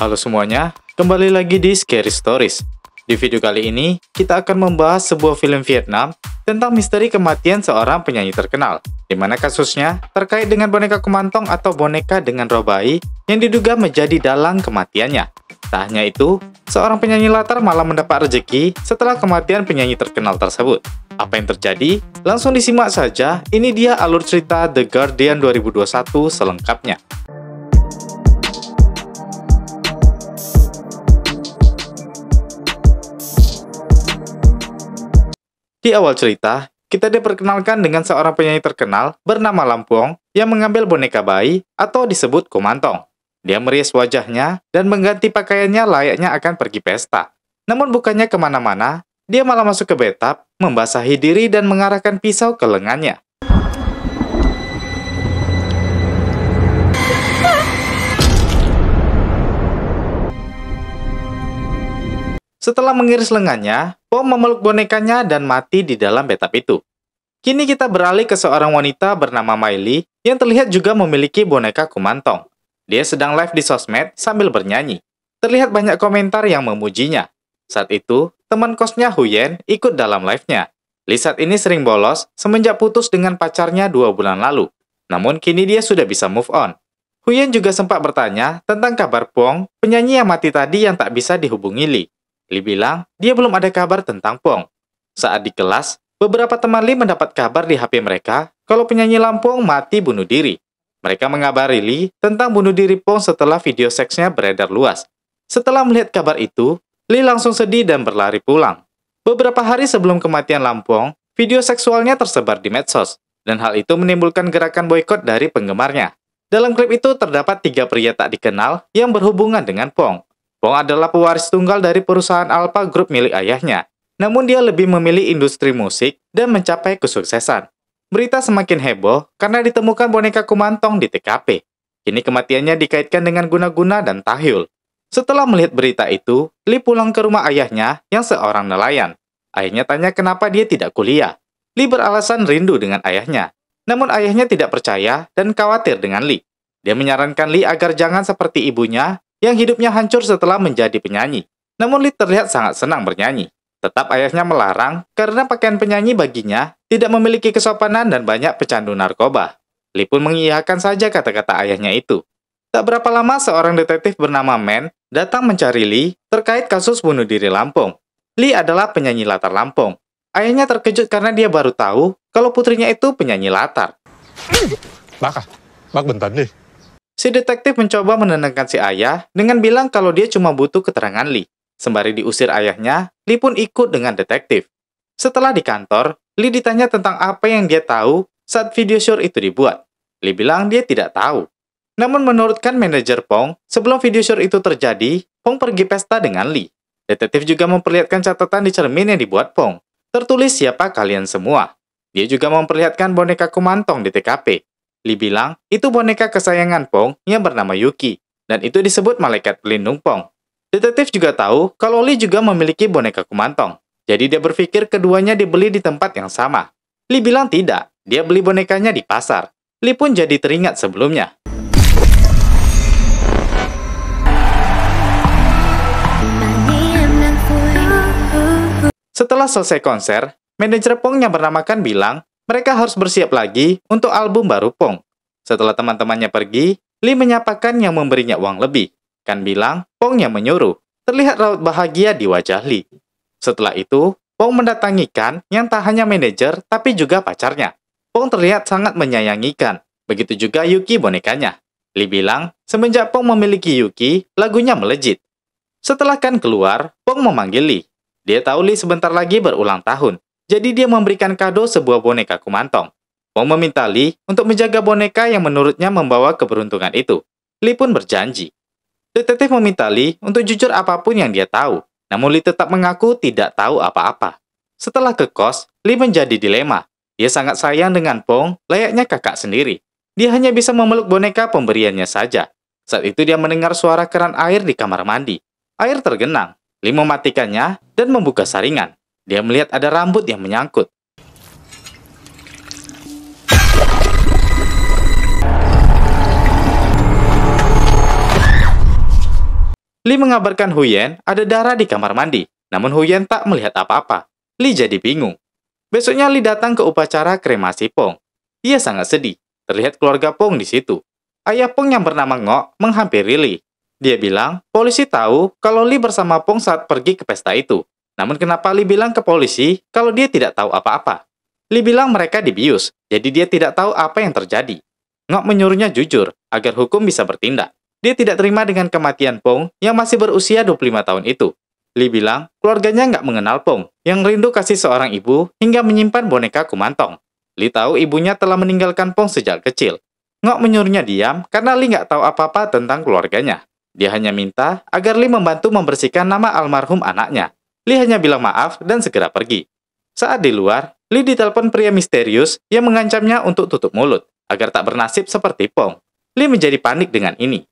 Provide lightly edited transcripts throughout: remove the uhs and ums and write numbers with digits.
Halo semuanya, kembali lagi di Scary Stories. Di video kali ini, kita akan membahas sebuah film Vietnam tentang misteri kematian seorang penyanyi terkenal, di mana kasusnya terkait dengan boneka kumantong atau boneka dengan roh bayi yang diduga menjadi dalang kematiannya. Tak hanya itu, seorang penyanyi latar malah mendapat rezeki setelah kematian penyanyi terkenal tersebut. Apa yang terjadi? Langsung disimak saja, ini dia alur cerita The Guardian 2021 selengkapnya. Di awal cerita, kita diperkenalkan dengan seorang penyanyi terkenal bernama Lampong yang mengambil boneka bayi atau disebut kumantong. Dia merias wajahnya dan mengganti pakaiannya layaknya akan pergi pesta. Namun bukannya kemana-mana, dia malah masuk ke bathtub, membasahi diri dan mengarahkan pisau ke lengannya. Setelah mengiris lengannya, Pong memeluk bonekanya dan mati di dalam bathtub itu. Kini kita beralih ke seorang wanita bernama Miley yang terlihat juga memiliki boneka kumantong. Dia sedang live di sosmed sambil bernyanyi. Terlihat banyak komentar yang memujinya. Saat itu, teman kosnya Huyen ikut dalam live-nya. Lee saat ini sering bolos semenjak putus dengan pacarnya 2 bulan lalu. Namun kini dia sudah bisa move on. Huyen juga sempat bertanya tentang kabar Pong, penyanyi yang mati tadi yang tak bisa dihubungi Lee. Lee bilang dia belum ada kabar tentang Pong. Saat di kelas, beberapa teman Lee mendapat kabar di HP mereka kalau penyanyi Lampong mati bunuh diri. Mereka mengabari Lee tentang bunuh diri Pong setelah video seksnya beredar luas. Setelah melihat kabar itu, Lee langsung sedih dan berlari pulang. Beberapa hari sebelum kematian Lampong, video seksualnya tersebar di medsos, dan hal itu menimbulkan gerakan boikot dari penggemarnya. Dalam klip itu terdapat 3 pria tak dikenal yang berhubungan dengan Pong. Pong adalah pewaris tunggal dari perusahaan Alpha Group milik ayahnya. Namun dia lebih memilih industri musik dan mencapai kesuksesan. Berita semakin heboh karena ditemukan boneka kumantong di TKP. Kini kematiannya dikaitkan dengan guna-guna dan tahyul. Setelah melihat berita itu, Lee pulang ke rumah ayahnya yang seorang nelayan. Ayahnya tanya kenapa dia tidak kuliah. Lee beralasan rindu dengan ayahnya. Namun ayahnya tidak percaya dan khawatir dengan Lee. Dia menyarankan Lee agar jangan seperti ibunya yang hidupnya hancur setelah menjadi penyanyi. Namun Lee terlihat sangat senang bernyanyi. Tetap ayahnya melarang karena pakaian penyanyi baginya tidak memiliki kesopanan dan banyak pecandu narkoba. Lee pun mengiyakan saja kata-kata ayahnya itu. Tak berapa lama seorang detektif bernama Man datang mencari Lee terkait kasus bunuh diri Lampong. Lee adalah penyanyi latar Lampong. Ayahnya terkejut karena dia baru tahu kalau putrinya itu penyanyi latar. Bác bình tĩnh đi. Si detektif mencoba menenangkan si ayah dengan bilang kalau dia cuma butuh keterangan Lee. Sembari diusir ayahnya, Lee pun ikut dengan detektif. Setelah di kantor, Lee ditanya tentang apa yang dia tahu saat video shoot itu dibuat. Lee bilang dia tidak tahu. Namun menurutkan manajer Pong, sebelum video shoot itu terjadi, Pong pergi pesta dengan Lee. Detektif juga memperlihatkan catatan di cermin yang dibuat Pong. Tertulis siapa kalian semua. Dia juga memperlihatkan boneka kumantong di TKP. Lee bilang itu boneka kesayangan Pong yang bernama Yuki, dan itu disebut malaikat pelindung Pong. Detektif juga tahu kalau Lee juga memiliki boneka kumantong, jadi dia berpikir keduanya dibeli di tempat yang sama. Lee bilang tidak, dia beli bonekanya di pasar. Lee pun jadi teringat sebelumnya. Setelah selesai konser, manajer Pong yang bernama Kan bilang mereka harus bersiap lagi untuk album baru Pong. Setelah teman-temannya pergi, Lee menyapakan yang memberinya uang lebih. Kan bilang, Pong yang menyuruh. Terlihat raut bahagia di wajah Lee. Setelah itu, Pong mendatangi Kan yang tak hanya manajer, tapi juga pacarnya. Pong terlihat sangat menyayangi Kan. Begitu juga Yuki bonekanya. Lee bilang, semenjak Pong memiliki Yuki, lagunya melejit. Setelah Kan keluar, Pong memanggil Lee. Dia tahu Lee sebentar lagi berulang tahun. Jadi dia memberikan kado sebuah boneka kumantong. Pong meminta Lee untuk menjaga boneka yang menurutnya membawa keberuntungan itu. Lee pun berjanji. Detektif meminta Lee untuk jujur apapun yang dia tahu. Namun Lee tetap mengaku tidak tahu apa-apa. Setelah ke kos, Lee menjadi dilema. Dia sangat sayang dengan Pong, layaknya kakak sendiri. Dia hanya bisa memeluk boneka pemberiannya saja. Saat itu dia mendengar suara keran air di kamar mandi. Air tergenang. Lee mematikannya dan membuka saringan. Dia melihat ada rambut yang menyangkut. Li mengabarkan Huyen ada darah di kamar mandi, namun Huyen tak melihat apa-apa. Li jadi bingung. Besoknya Li datang ke upacara kremasi Pong. Ia sangat sedih. Terlihat keluarga Pong di situ. Ayah Pong yang bernama Ngok menghampiri Li. Dia bilang, polisi tahu kalau Li bersama Pong saat pergi ke pesta itu. Namun kenapa Li bilang ke polisi kalau dia tidak tahu apa-apa? Li bilang mereka dibius, jadi dia tidak tahu apa yang terjadi. Ngok menyuruhnya jujur, agar hukum bisa bertindak. Dia tidak terima dengan kematian Pong yang masih berusia 25 tahun itu. Li bilang, keluarganya nggak mengenal Pong, yang rindu kasih seorang ibu hingga menyimpan boneka kumantong. Li tahu ibunya telah meninggalkan Pong sejak kecil. Ngok menyuruhnya diam karena Li nggak tahu apa-apa tentang keluarganya. Dia hanya minta agar Li membantu membersihkan nama almarhum anaknya. Li hanya bilang maaf dan segera pergi. Saat di luar, Li ditelepon pria misterius yang mengancamnya untuk tutup mulut, agar tak bernasib seperti Pong. Li menjadi panik dengan ini.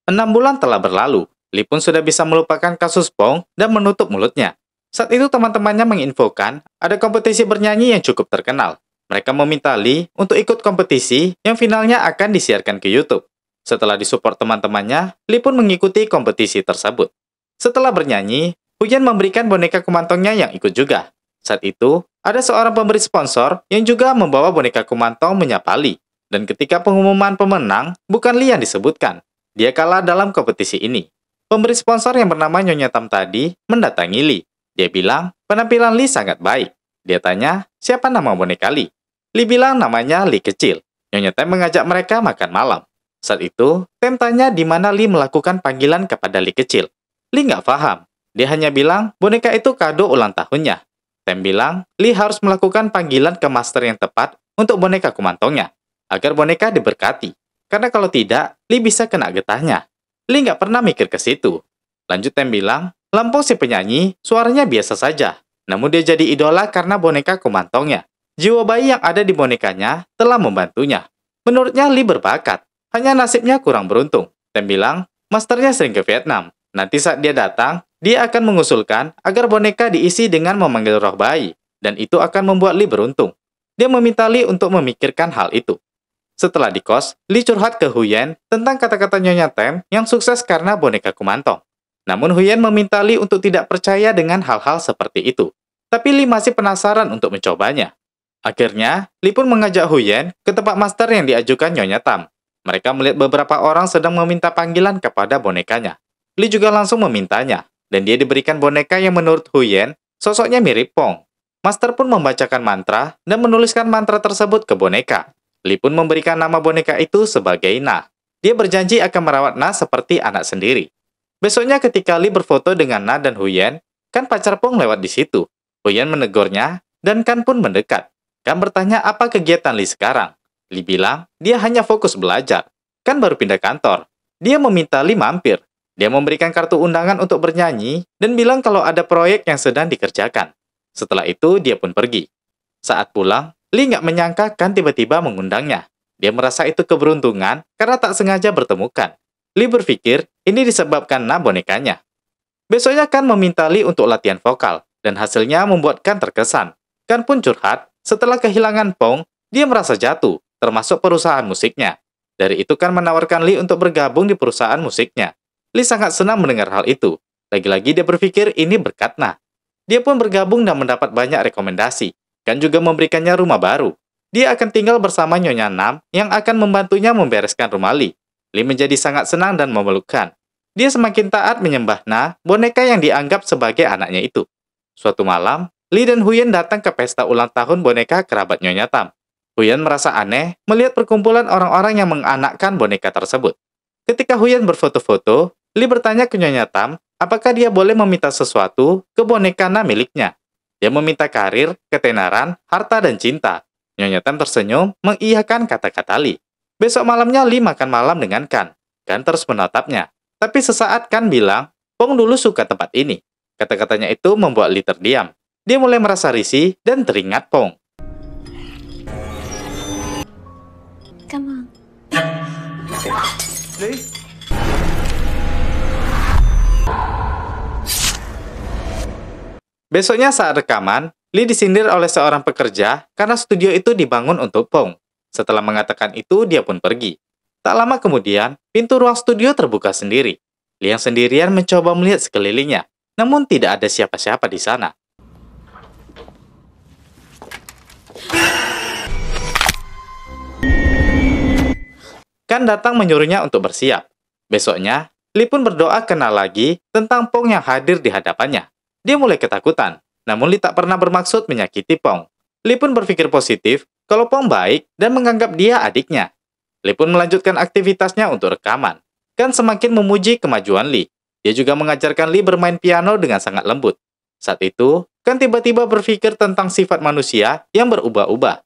6 bulan telah berlalu, Li pun sudah bisa melupakan kasus Pong dan menutup mulutnya. Saat itu teman-temannya menginfokan ada kompetisi bernyanyi yang cukup terkenal. Mereka meminta Li untuk ikut kompetisi yang finalnya akan disiarkan ke YouTube. Setelah disupport teman-temannya, Li pun mengikuti kompetisi tersebut. Setelah bernyanyi, Huyen memberikan boneka kumantongnya yang ikut juga. Saat itu, ada seorang pemberi sponsor yang juga membawa boneka kumantong menyapa Li. Dan ketika pengumuman pemenang, bukan Li yang disebutkan. Dia kalah dalam kompetisi ini. Pemberi sponsor yang bernama Nyonya Tam tadi mendatangi Li. Dia bilang, penampilan Li sangat baik. Dia tanya, siapa nama boneka Li? Li bilang namanya Li kecil. Nyonya Tam mengajak mereka makan malam. Saat itu, Tam tanya di mana Li melakukan panggilan kepada Li kecil. Li nggak paham. Dia hanya bilang boneka itu kado ulang tahunnya. Tam bilang, Li harus melakukan panggilan ke master yang tepat untuk boneka kumantongnya, agar boneka diberkati. Karena kalau tidak, Li bisa kena getahnya. Li nggak pernah mikir ke situ. Lanjut Tam bilang, Lampung si penyanyi suaranya biasa saja, namun dia jadi idola karena boneka kumantongnya. Jiwa bayi yang ada di bonekanya telah membantunya. Menurutnya Li berbakat. Hanya nasibnya kurang beruntung. Tam bilang, masternya sering ke Vietnam. Nanti saat dia datang, dia akan mengusulkan agar boneka diisi dengan memanggil roh bayi. Dan itu akan membuat Li beruntung. Dia meminta Li untuk memikirkan hal itu. Setelah di kos, Li curhat ke Huyen tentang kata-kata Nyonya Tam yang sukses karena boneka kumantong. Namun Huyen meminta Li untuk tidak percaya dengan hal-hal seperti itu. Tapi Li masih penasaran untuk mencobanya. Akhirnya, Li pun mengajak Huyen ke tempat master yang diajukan Nyonya Tam. Mereka melihat beberapa orang sedang meminta panggilan kepada bonekanya. Li juga langsung memintanya, dan dia diberikan boneka yang menurut Huyen, sosoknya mirip Pong. Master pun membacakan mantra dan menuliskan mantra tersebut ke boneka. Li pun memberikan nama boneka itu sebagai Na. Dia berjanji akan merawat Na seperti anak sendiri. Besoknya ketika Li berfoto dengan Na dan Huyen, Kan pacar Pong lewat di situ. Huyen menegurnya, dan Kan pun mendekat. Kan bertanya apa kegiatan Li sekarang. Li bilang, dia hanya fokus belajar. Kan baru pindah kantor. Dia meminta Li mampir. Dia memberikan kartu undangan untuk bernyanyi, dan bilang kalau ada proyek yang sedang dikerjakan. Setelah itu, dia pun pergi. Saat pulang, Li nggak menyangka Kan tiba-tiba mengundangnya. Dia merasa itu keberuntungan karena tak sengaja bertemu Kan. Li berpikir ini disebabkan Na bonekanya. Besoknya Kan meminta Li untuk latihan vokal, dan hasilnya membuat Kan terkesan. Kan pun curhat, setelah kehilangan Pong, dia merasa jatuh, termasuk perusahaan musiknya. Dari itu Kan menawarkan Li untuk bergabung di perusahaan musiknya. Li sangat senang mendengar hal itu. Lagi-lagi dia berpikir ini berkat Na. Dia pun bergabung dan mendapat banyak rekomendasi. Kan juga memberikannya rumah baru. Dia akan tinggal bersama Nyonya Nam yang akan membantunya membereskan rumah Li. Li menjadi sangat senang dan memelukkan. Dia semakin taat menyembah Na, boneka yang dianggap sebagai anaknya itu. Suatu malam, Li dan Huyen datang ke pesta ulang tahun boneka kerabat Nyonya Tam. Huyen merasa aneh melihat perkumpulan orang-orang yang menganakkan boneka tersebut. Ketika Huyen berfoto-foto, Li bertanya ke Nyonya Tam apakah dia boleh meminta sesuatu ke boneka Na miliknya. Dia meminta karir, ketenaran, harta, dan cinta. Nyonya Tam tersenyum mengiyakan kata-kata Li. Besok malamnya Li makan malam dengan Kan. Kan terus menatapnya. Tapi sesaat Kan bilang, Pong dulu suka tempat ini. Kata-katanya itu membuat Li terdiam. Dia mulai merasa risih dan teringat Pong. Come on. Li? Besoknya saat rekaman, Li disindir oleh seorang pekerja karena studio itu dibangun untuk Pong. Setelah mengatakan itu, dia pun pergi. Tak lama kemudian, pintu ruang studio terbuka sendiri. Li yang sendirian mencoba melihat sekelilingnya, namun tidak ada siapa-siapa di sana. Kan datang menyuruhnya untuk bersiap. Besoknya, Li pun berdoa kenal lagi tentang Pong yang hadir di hadapannya. Dia mulai ketakutan, namun Li tak pernah bermaksud menyakiti Pong. Li pun berpikir positif kalau Pong baik dan menganggap dia adiknya. Li pun melanjutkan aktivitasnya untuk rekaman. Kan semakin memuji kemajuan Li. Dia juga mengajarkan Li bermain piano dengan sangat lembut. Saat itu, Kan tiba-tiba berpikir tentang sifat manusia yang berubah-ubah.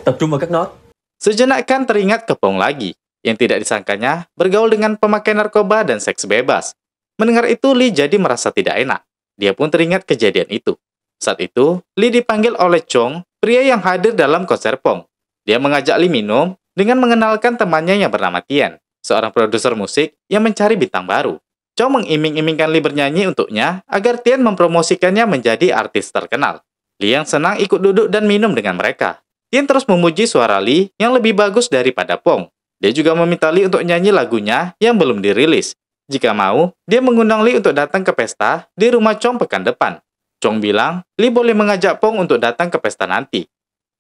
Tập trung vào các nốt. Sejenak Kan teringat ke Pong lagi, yang tidak disangkanya bergaul dengan pemakai narkoba dan seks bebas. Mendengar itu, Li jadi merasa tidak enak. Dia pun teringat kejadian itu. Saat itu, Li dipanggil oleh Chong, pria yang hadir dalam konser Pong. Dia mengajak Li minum dengan mengenalkan temannya yang bernama Tian, seorang produser musik yang mencari bintang baru. Chong mengiming-imingkan Li bernyanyi untuknya agar Tian mempromosikannya menjadi artis terkenal. Li yang senang ikut duduk dan minum dengan mereka. Tian terus memuji suara Li yang lebih bagus daripada Pong. Dia juga meminta Li untuk nyanyi lagunya yang belum dirilis. Jika mau, dia mengundang Li untuk datang ke pesta di rumah Chong pekan depan. Chong bilang, Li boleh mengajak Pong untuk datang ke pesta nanti.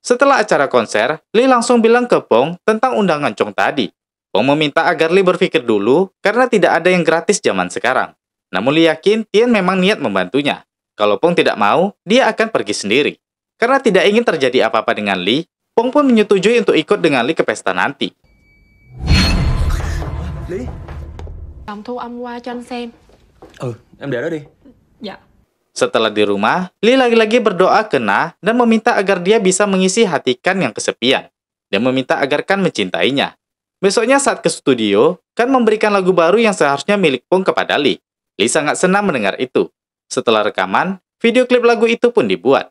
Setelah acara konser, Li langsung bilang ke Pong tentang undangan Chong tadi. Pong meminta agar Li berpikir dulu karena tidak ada yang gratis zaman sekarang. Namun Li yakin Tian memang niat membantunya. Kalau Pong tidak mau, dia akan pergi sendiri. Karena tidak ingin terjadi apa-apa dengan Li, Pong pun menyetujui untuk ikut dengan Li ke pesta nanti. Lý. Giọng thu âm qua cho anh xem. Em để đó đi. Dạ. Setelah di rumah, Li lagi-lagi berdoa ke Na dan meminta agar dia bisa mengisi hati Kan yang kesepian. Dia meminta agar Kan mencintainya. Besoknya saat ke studio, Kan memberikan lagu baru yang seharusnya milik Pong kepada Li. Li sangat senang mendengar itu. Setelah rekaman, video klip lagu itu pun dibuat.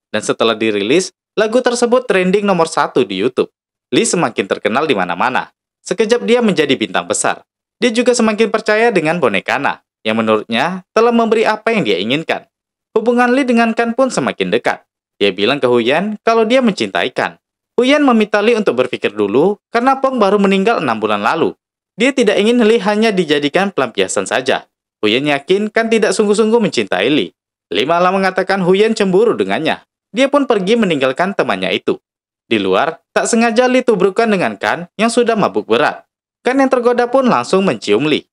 Dan setelah dirilis, lagu tersebut trending nomor 1 di YouTube. Li semakin terkenal di mana-mana. Sekejap dia menjadi bintang besar. Dia juga semakin percaya dengan boneka Na, yang menurutnya telah memberi apa yang dia inginkan. Hubungan Li dengan Kan pun semakin dekat. Dia bilang ke Huyan kalau dia mencintai Kan. Huyan meminta Li untuk berpikir dulu karena Pong baru meninggal 6 bulan lalu. Dia tidak ingin Li hanya dijadikan pelampiasan saja. Huyan yakin Kan tidak sungguh-sungguh mencintai Li. Li malah mengatakan Huyan cemburu dengannya. Dia pun pergi meninggalkan temannya itu. Di luar, tak sengaja Li tubrukan dengan Kan yang sudah mabuk berat. Kan yang tergoda pun langsung mencium Li.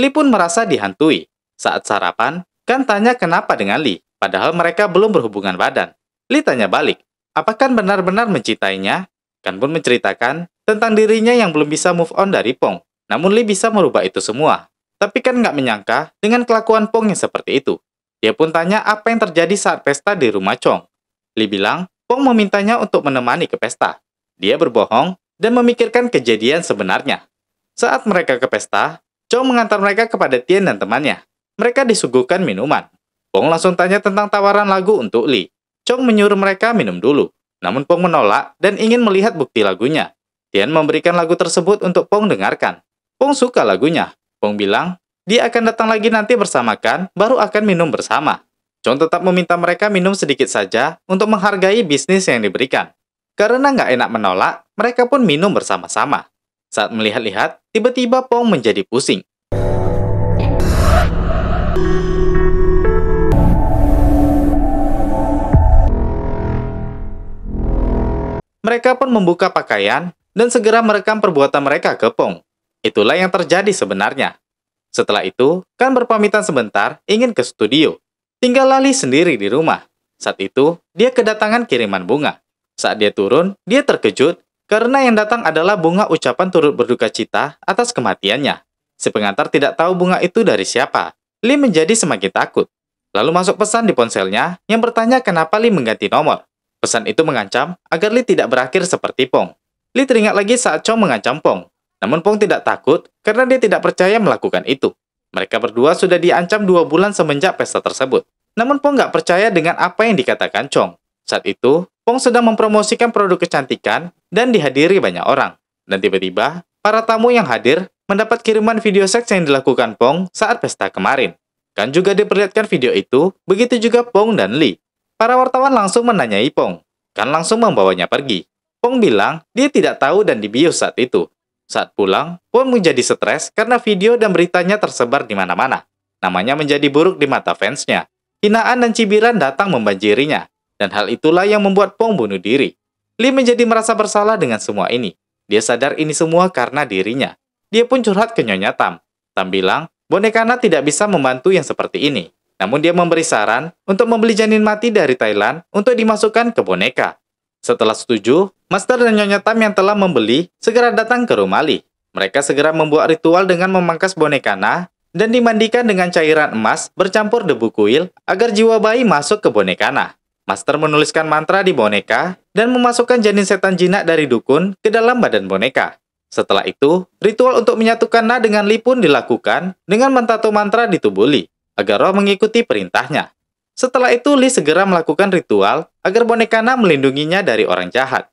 Li pun merasa dihantui. Saat sarapan, Kan tanya kenapa dengan Li, padahal mereka belum berhubungan badan. Li tanya balik, apakah benar-benar mencintainya? Kan pun menceritakan tentang dirinya yang belum bisa move on dari Pong. Namun Li bisa merubah itu semua. Tapi Kan nggak menyangka dengan kelakuan Pong yang seperti itu. Dia pun tanya apa yang terjadi saat pesta di rumah Chong. Li bilang, Pong memintanya untuk menemani ke pesta. Dia berbohong dan memikirkan kejadian sebenarnya. Saat mereka ke pesta, Chong mengantar mereka kepada Tian dan temannya. Mereka disuguhkan minuman. Pong langsung tanya tentang tawaran lagu untuk Li. Chong menyuruh mereka minum dulu. Namun Pong menolak dan ingin melihat bukti lagunya. Tian memberikan lagu tersebut untuk Pong dengarkan. Pong suka lagunya. Pong bilang, dia akan datang lagi nanti bersama Kan, baru akan minum bersama. Chong tetap meminta mereka minum sedikit saja untuk menghargai bisnis yang diberikan. Karena nggak enak menolak, mereka pun minum bersama-sama. Saat melihat-lihat, tiba-tiba Pong menjadi pusing. Mereka pun membuka pakaian dan segera merekam perbuatan mereka ke Pong. Itulah yang terjadi sebenarnya. Setelah itu, Kan berpamitan sebentar ingin ke studio. Tinggal Li sendiri di rumah. Saat itu, dia kedatangan kiriman bunga. Saat dia turun, dia terkejut karena yang datang adalah bunga ucapan turut berduka cita atas kematiannya. Si pengantar tidak tahu bunga itu dari siapa. Li menjadi semakin takut. Lalu masuk pesan di ponselnya yang bertanya kenapa Li mengganti nomor. Pesan itu mengancam agar Li tidak berakhir seperti Pong. Li teringat lagi saat Chong mengancam Pong. Namun Pong tidak takut karena dia tidak percaya melakukan itu. Mereka berdua sudah diancam 2 bulan semenjak pesta tersebut. Namun Pong nggak percaya dengan apa yang dikatakan Chong. Saat itu, Pong sedang mempromosikan produk kecantikan dan dihadiri banyak orang. Dan tiba-tiba, para tamu yang hadir mendapat kiriman video seks yang dilakukan Pong saat pesta kemarin. Kan juga diperlihatkan video itu, begitu juga Pong dan Lee. Para wartawan langsung menanyai Pong. Kan langsung membawanya pergi. Pong bilang dia tidak tahu dan dibius saat itu. Saat pulang, Pong menjadi stres karena video dan beritanya tersebar di mana-mana. Namanya menjadi buruk di mata fansnya. Hinaan dan cibiran datang membanjirinya. Dan hal itulah yang membuat Pong bunuh diri. Lee menjadi merasa bersalah dengan semua ini. Dia sadar ini semua karena dirinya. Dia pun curhat ke Nyonya Tam. Tam bilang, boneka Nat tidak bisa membantu yang seperti ini. Namun dia memberi saran untuk membeli janin mati dari Thailand untuk dimasukkan ke boneka. Setelah setuju, Master dan Nyonya Tam yang telah membeli segera datang ke rumah Lee. Mereka segera membuat ritual dengan memangkas boneka Na dan dimandikan dengan cairan emas bercampur debu kuil agar jiwa bayi masuk ke boneka Na. Master menuliskan mantra di boneka dan memasukkan janin setan jinak dari dukun ke dalam badan boneka. Setelah itu, ritual untuk menyatukan Na dengan Lee pun dilakukan dengan mentato mantra di tubuh Lee, agar roh mengikuti perintahnya. Setelah itu, Lee segera melakukan ritual agar boneka Na melindunginya dari orang jahat.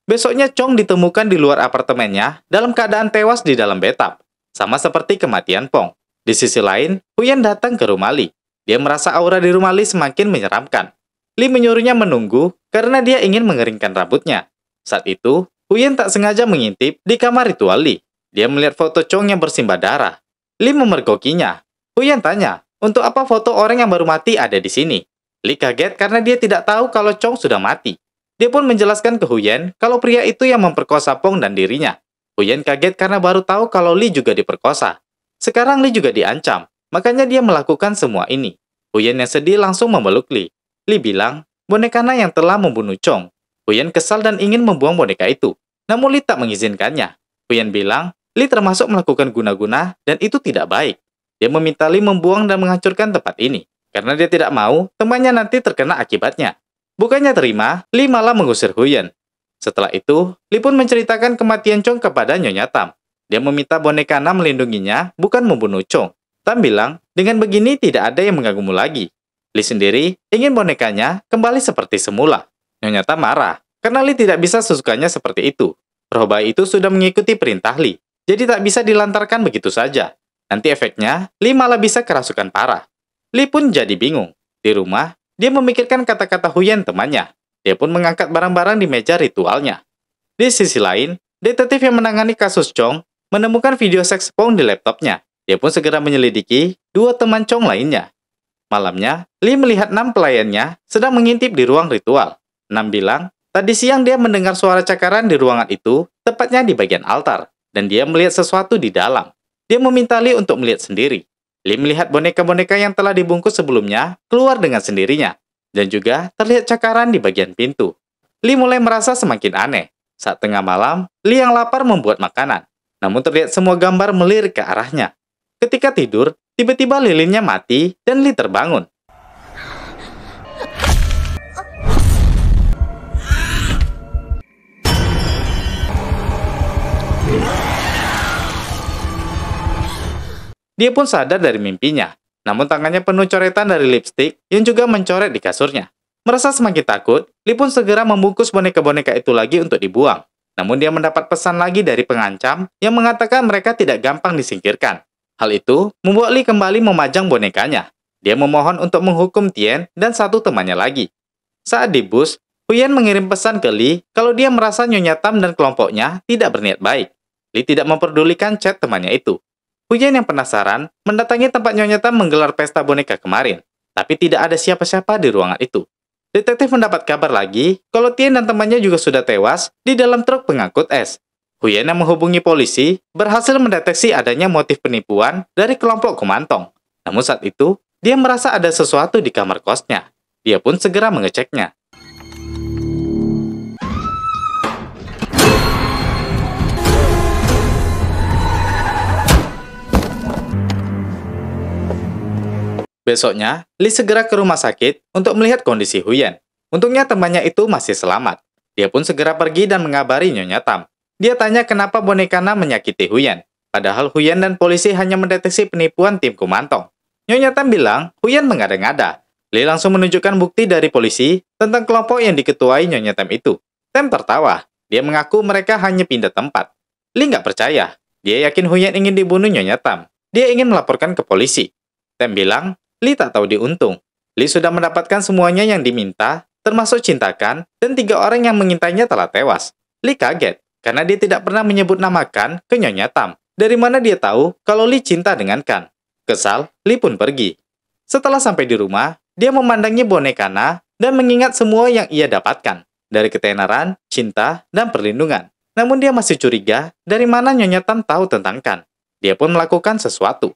Besoknya Chong ditemukan di luar apartemennya dalam keadaan tewas di dalam bathtub, sama seperti kematian Pong. Di sisi lain, Huyen datang ke rumah Lee. Dia merasa aura di rumah Lee semakin menyeramkan. Lee menyuruhnya menunggu karena dia ingin mengeringkan rambutnya. Saat itu, Huyen tak sengaja mengintip di kamar ritual Lee. Dia melihat foto Chong yang bersimbah darah. Lee memergokinya. Huyen tanya, untuk apa foto orang yang baru mati ada di sini? Lee kaget karena dia tidak tahu kalau Chong sudah mati. Dia pun menjelaskan ke Huyen kalau pria itu yang memperkosa Pong dan dirinya. Huyen kaget karena baru tahu kalau Lee juga diperkosa. Sekarang Lee juga diancam. Makanya dia melakukan semua ini. Huyen yang sedih langsung memeluk Lee. Lee bilang, boneka Na yang telah membunuh Chong. Huyen kesal dan ingin membuang boneka itu. Namun Lee tak mengizinkannya. Huyen bilang, Lee termasuk melakukan guna-guna dan itu tidak baik. Dia meminta Lee membuang dan menghancurkan tempat ini. Karena dia tidak mau, temannya nanti terkena akibatnya. Bukannya terima, Lee malah mengusir Huyen. Setelah itu, Lee pun menceritakan kematian Chong kepada Nyonya Tam. Dia meminta boneka Na melindunginya, bukan membunuh Chong. Tam bilang, dengan begini tidak ada yang mengganggumu lagi. Lee sendiri ingin bonekanya kembali seperti semula. Nyonya Tam marah, karena Lee tidak bisa sesukanya seperti itu. Roh bayi itu sudah mengikuti perintah Lee, jadi tak bisa dilantarkan begitu saja. Nanti efeknya, Lee malah bisa kerasukan parah. Lee pun jadi bingung. Di rumah, dia memikirkan kata-kata Huyen temannya. Dia pun mengangkat barang-barang di meja ritualnya. Di sisi lain, detektif yang menangani kasus Chong menemukan video seks Pong di laptopnya. Dia pun segera menyelidiki dua teman Chong lainnya. Malamnya, Lee melihat 6 pelayannya sedang mengintip di ruang ritual. 6 bilang, tadi siang dia mendengar suara cakaran di ruangan itu, tepatnya di bagian altar, dan dia melihat sesuatu di dalam. Dia meminta Lee untuk melihat sendiri. Lee melihat boneka-boneka yang telah dibungkus sebelumnya keluar dengan sendirinya, dan juga terlihat cakaran di bagian pintu. Lee mulai merasa semakin aneh. Saat tengah malam, Lee yang lapar membuat makanan, namun terlihat semua gambar melirik ke arahnya. Ketika tidur, tiba-tiba lilinnya mati dan Lee terbangun. Dia pun sadar dari mimpinya, namun tangannya penuh coretan dari lipstik yang juga mencoret di kasurnya. Merasa semakin takut, Lee pun segera membungkus boneka-boneka itu lagi untuk dibuang. Namun dia mendapat pesan lagi dari pengancam yang mengatakan mereka tidak gampang disingkirkan. Hal itu membuat Lee kembali memajang bonekanya. Dia memohon untuk menghukum Tien dan satu temannya lagi. Saat di bus, Huyen mengirim pesan ke Lee kalau dia merasa Nyonya Tam dan kelompoknya tidak berniat baik. Lee tidak memperdulikan chat temannya itu. Huyen yang penasaran mendatangi tempat Nyonya Tam menggelar pesta boneka kemarin, tapi tidak ada siapa-siapa di ruangan itu. Detektif mendapat kabar lagi kalau Tien dan temannya juga sudah tewas di dalam truk pengangkut es. Huyen yang menghubungi polisi berhasil mendeteksi adanya motif penipuan dari kelompok Kumantong. Namun saat itu, dia merasa ada sesuatu di kamar kosnya. Dia pun segera mengeceknya. Besoknya, Lee segera ke rumah sakit untuk melihat kondisi Huyen. Untungnya temannya itu masih selamat. Dia pun segera pergi dan mengabari Nyonya Tam. Dia tanya kenapa boneka Na menyakiti Huyen. Padahal Huyen dan polisi hanya mendeteksi penipuan tim Kumantong. Nyonya Tam bilang Huyen mengada-ngada. Lee langsung menunjukkan bukti dari polisi tentang kelompok yang diketuai Nyonya Tam itu. Tam tertawa. Dia mengaku mereka hanya pindah tempat. Lee nggak percaya. Dia yakin Huyen ingin dibunuh Nyonya Tam. Dia ingin melaporkan ke polisi. Tam bilang, Lee tak tahu diuntung. Lee sudah mendapatkan semuanya yang diminta, termasuk cinta Kan, dan 3 orang yang mengintainya telah tewas. Lee kaget, karena dia tidak pernah menyebut nama Kan ke Nyonya Tam. Dari mana dia tahu kalau Lee cinta dengan Kan? Kesal, Lee pun pergi. Setelah sampai di rumah, dia memandangi boneka Na dan mengingat semua yang ia dapatkan, dari ketenaran, cinta, dan perlindungan. Namun dia masih curiga dari mana Nyonya Tam tahu tentang Kan. Dia pun melakukan sesuatu.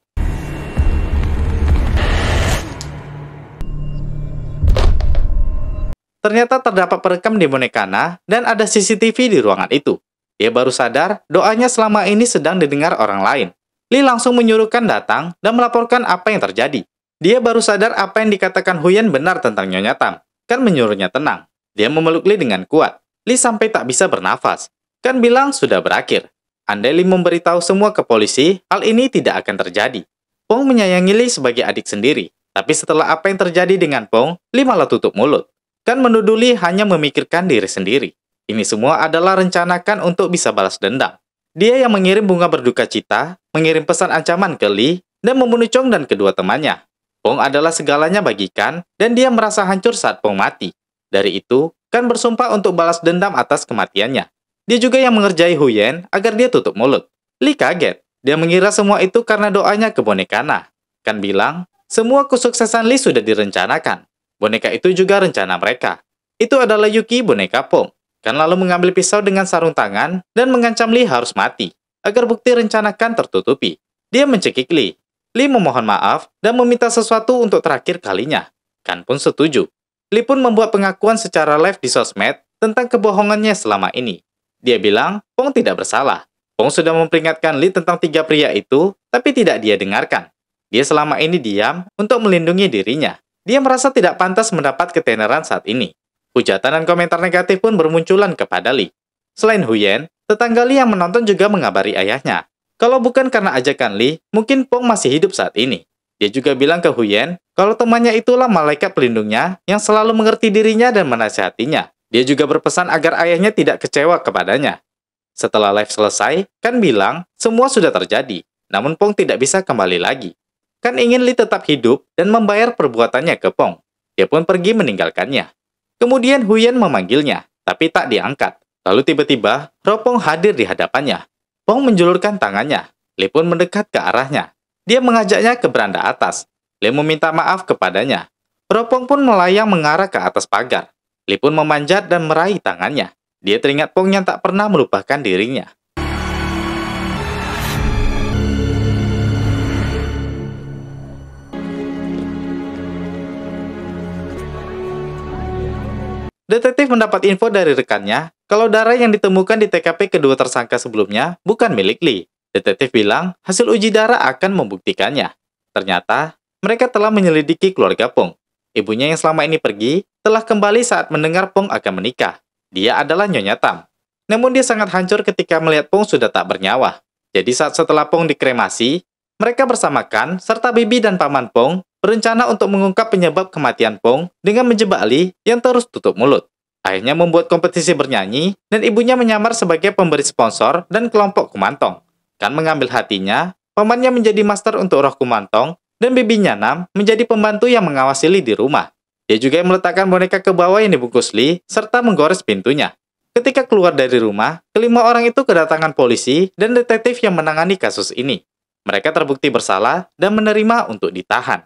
Ternyata terdapat perekam di boneka Na dan ada CCTV di ruangan itu. Dia baru sadar doanya selama ini sedang didengar orang lain. Lee langsung menyuruhkan datang dan melaporkan apa yang terjadi. Dia baru sadar apa yang dikatakan Huyen benar tentang Nyonya Tam. Kan menyuruhnya tenang. Dia memeluk Lee dengan kuat. Lee sampai tak bisa bernafas. Kan bilang sudah berakhir. Andai Lee memberitahu semua ke polisi, hal ini tidak akan terjadi. Pong menyayangi Lee sebagai adik sendiri. Tapi setelah apa yang terjadi dengan Pong, Lee malah tutup mulut. Kan menuduh Lee hanya memikirkan diri sendiri. Ini semua adalah rencanakan untuk bisa balas dendam. Dia yang mengirim bunga berduka cita, mengirim pesan ancaman ke Lee, dan membunuh Chong dan kedua temannya. Pong adalah segalanya bagi Kan, dan dia merasa hancur saat Pong mati. Dari itu, Kan bersumpah untuk balas dendam atas kematiannya. Dia juga yang mengerjai Huyen agar dia tutup mulut. Lee kaget. Dia mengira semua itu karena doanya ke boneka Na. Kan bilang, semua kesuksesan Lee sudah direncanakan. Boneka itu juga rencana mereka. Itu adalah Yuki, boneka Pong. Kan lalu mengambil pisau dengan sarung tangan dan mengancam Lee harus mati, agar bukti rencana Kan tertutupi. Dia mencekik Lee. Lee memohon maaf dan meminta sesuatu untuk terakhir kalinya. Kan pun setuju. Lee pun membuat pengakuan secara live di sosmed tentang kebohongannya selama ini. Dia bilang, Pong tidak bersalah. Pong sudah memperingatkan Lee tentang 3 pria itu, tapi tidak dia dengarkan. Dia selama ini diam untuk melindungi dirinya. Dia merasa tidak pantas mendapat ketenaran saat ini. Hujatan dan komentar negatif pun bermunculan kepada Lee. Selain Huyen, tetangga Lee yang menonton juga mengabari ayahnya. Kalau bukan karena ajakan Lee, mungkin Pong masih hidup saat ini. Dia juga bilang ke Huyen, kalau temannya itulah malaikat pelindungnya yang selalu mengerti dirinya dan menasihatinya. Dia juga berpesan agar ayahnya tidak kecewa kepadanya. Setelah live selesai, Kan bilang semua sudah terjadi, namun Pong tidak bisa kembali lagi. Kan ingin Lee tetap hidup dan membayar perbuatannya ke Pong. Dia pun pergi meninggalkannya. Kemudian Huyen memanggilnya, tapi tak diangkat. Lalu tiba-tiba, Ropong hadir di hadapannya. Pong menjulurkan tangannya. Lee pun mendekat ke arahnya. Dia mengajaknya ke beranda atas. Lee meminta maaf kepadanya. Ropong pun melayang mengarah ke atas pagar. Lee pun memanjat dan meraih tangannya. Dia teringat Pong yang tak pernah melupakan dirinya. Detektif mendapat info dari rekannya kalau darah yang ditemukan di TKP kedua tersangka sebelumnya bukan milik Lee. Detektif bilang hasil uji darah akan membuktikannya. Ternyata, mereka telah menyelidiki keluarga Pong. Ibunya yang selama ini pergi telah kembali saat mendengar Pong akan menikah. Dia adalah Nyonya Tam. Namun dia sangat hancur ketika melihat Pong sudah tak bernyawa. Jadi saat setelah Pong dikremasi, mereka bersama Kan serta bibi dan paman Pong berencana untuk mengungkap penyebab kematian Pong dengan menjebak Lee yang terus tutup mulut. Akhirnya membuat kompetisi bernyanyi dan ibunya menyamar sebagai pemberi sponsor dan kelompok Kumantong. Kan mengambil hatinya, pamannya menjadi master untuk roh Kumantong dan bibinya Nam menjadi pembantu yang mengawasi Lee di rumah. Dia juga yang meletakkan boneka ke bawah yang dibungkus Lee, serta menggores pintunya. Ketika keluar dari rumah, kelima orang itu kedatangan polisi dan detektif yang menangani kasus ini. Mereka terbukti bersalah dan menerima untuk ditahan.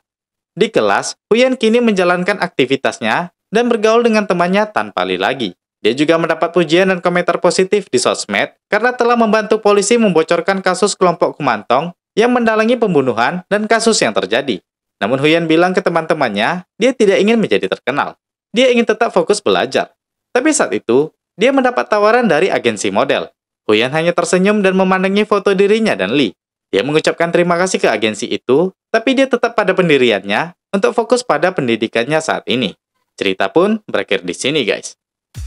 Di kelas, Huyen kini menjalankan aktivitasnya dan bergaul dengan temannya tanpa Lee lagi. Dia juga mendapat pujian dan komentar positif di sosmed karena telah membantu polisi membocorkan kasus kelompok Kumantong yang mendalangi pembunuhan dan kasus yang terjadi. Namun Huyen bilang ke teman-temannya, dia tidak ingin menjadi terkenal. Dia ingin tetap fokus belajar. Tapi saat itu, dia mendapat tawaran dari agensi model. Huyen hanya tersenyum dan memandangi foto dirinya dan Lee. Dia mengucapkan terima kasih ke agensi itu, tapi dia tetap pada pendiriannya untuk fokus pada pendidikannya saat ini. Cerita pun berakhir di sini, guys.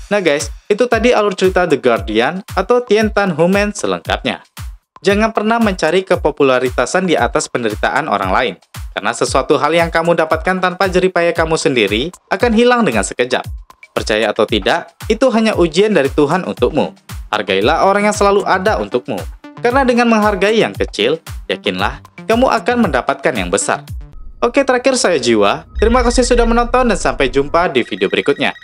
Nah guys, itu tadi alur cerita The Guardian atau Tien Tan Human selengkapnya. Jangan pernah mencari kepopularitasan di atas penderitaan orang lain. Karena sesuatu hal yang kamu dapatkan tanpa jeripaya kamu sendiri akan hilang dengan sekejap. Percaya atau tidak, itu hanya ujian dari Tuhan untukmu. Hargailah orang yang selalu ada untukmu. Karena dengan menghargai yang kecil, yakinlah, kamu akan mendapatkan yang besar. Oke, terakhir saya Jiwa. Terima kasih sudah menonton dan sampai jumpa di video berikutnya.